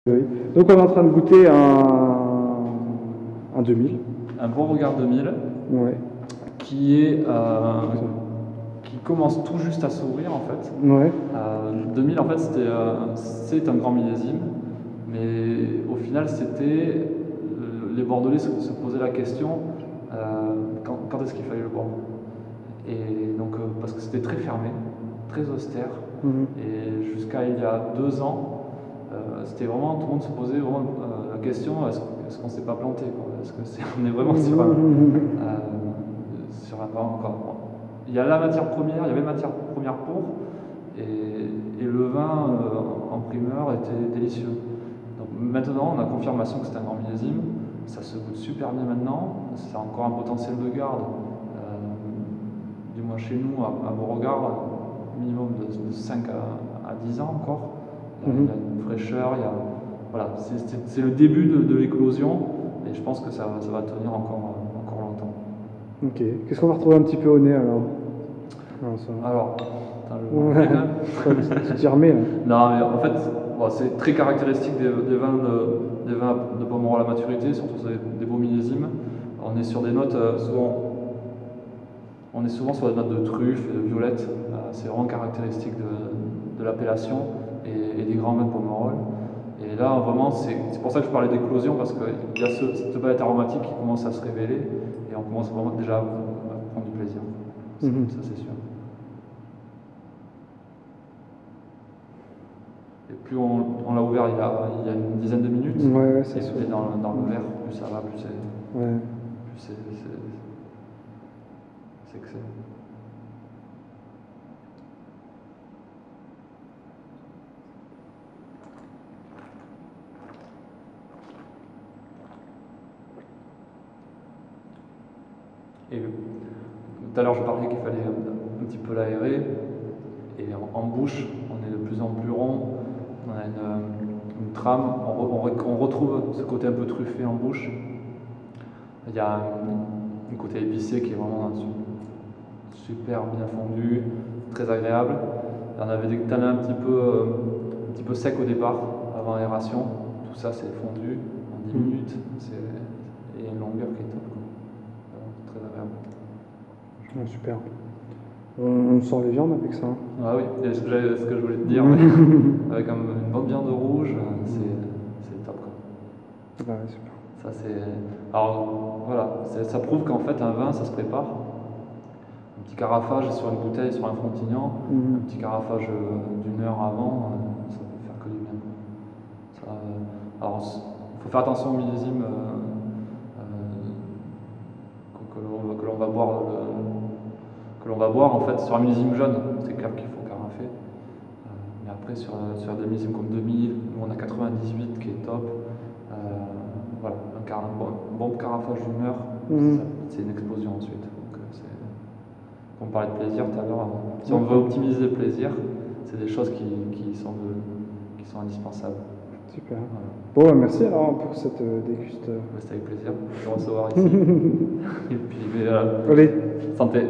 Oui. Donc on est en train de goûter un 2000. Un Beauregard 2000 Ouais. qui commence tout juste à s'ouvrir en fait. Ouais. 2000 en fait c'est un grand millésime, mais au final les Bordelais se posaient la question quand est-ce qu'il fallait le boire. Et donc parce que c'était très fermé, très austère, et jusqu'à il y a 2 ans, c'était vraiment, tout le monde se posait vraiment la question, est-ce qu'on ne s'est pas planté, quoi. Est-ce qu'on est vraiment sur un encore. Il y a la matière première, il y avait matière première pour, et le vin en primeur était délicieux. Donc maintenant, on a confirmation que c'est un grand millésime, ça se goûte super bien maintenant, ça a encore un potentiel de garde, du moins chez nous à Beauregard, minimum de 5 à 10 ans encore. Il y a une fraîcheur, voilà, c'est le début de l'éclosion, et je pense que ça va tenir encore longtemps. Ok. Qu'est-ce qu'on va retrouver un petit peu au nez alors? Alors, tu t'y remets là. Non, mais en fait, bon, c'est très caractéristique des vins de Pomerol à la maturité, surtout des beaux millésimes. On est sur des notes souvent sur des notes de truffe et de violette. C'est vraiment caractéristique de l'appellation et des grands vins de Pomerol. Et là, vraiment, c'est pour ça que je parlais d'éclosion, parce qu'il y a cette palette aromatique qui commence à se révéler, et on commence vraiment déjà à prendre du plaisir. Ça, c'est sûr. Et plus on l'a ouvert il y a une dizaine de minutes, ouais, et plus dans le verre, plus ça va, plus c'est excellent. Et tout à l'heure, je parlais qu'il fallait un petit peu l'aérer, et en bouche, on est de plus en plus rond, on a une trame, on retrouve ce côté un peu truffé en bouche. Il y a un côté épicé qui est vraiment super bien fondu, très agréable. Il y en avait des tanins un petit peu secs au départ, avant aération. Tout ça c'est fondu en 10 minutes, et une longueur qui est top, quoi. Très agréable. Super. On sort les viandes avec ça. Ah oui, c'est ce que je voulais te dire. Avec une bonne viande rouge, c'est top, quoi. Ouais, super. Ça, alors voilà, ça prouve qu'en fait un vin ça se prépare. Un petit carafage sur une bouteille, sur un frontignan, un petit carafage d'1 heure avant, ça peut faire que du bien. Alors il faut faire attention au millésime que l'on va boire en fait. Sur un millésime jeune, c'est clair qu'il faut carafer. Mais après sur des millésimes comme 2000, où on a 98 qui est top. Voilà, un bon carafage d'1 heure, c'est une explosion ensuite. Donc, on parlait de plaisir tout à l'heure. Si on veut optimiser le plaisir, c'est des choses qui sont indispensables. Super. Voilà. Bon, merci alors pour cette déguste. C'était avec plaisir de te recevoir ici. Et puis, allez, santé.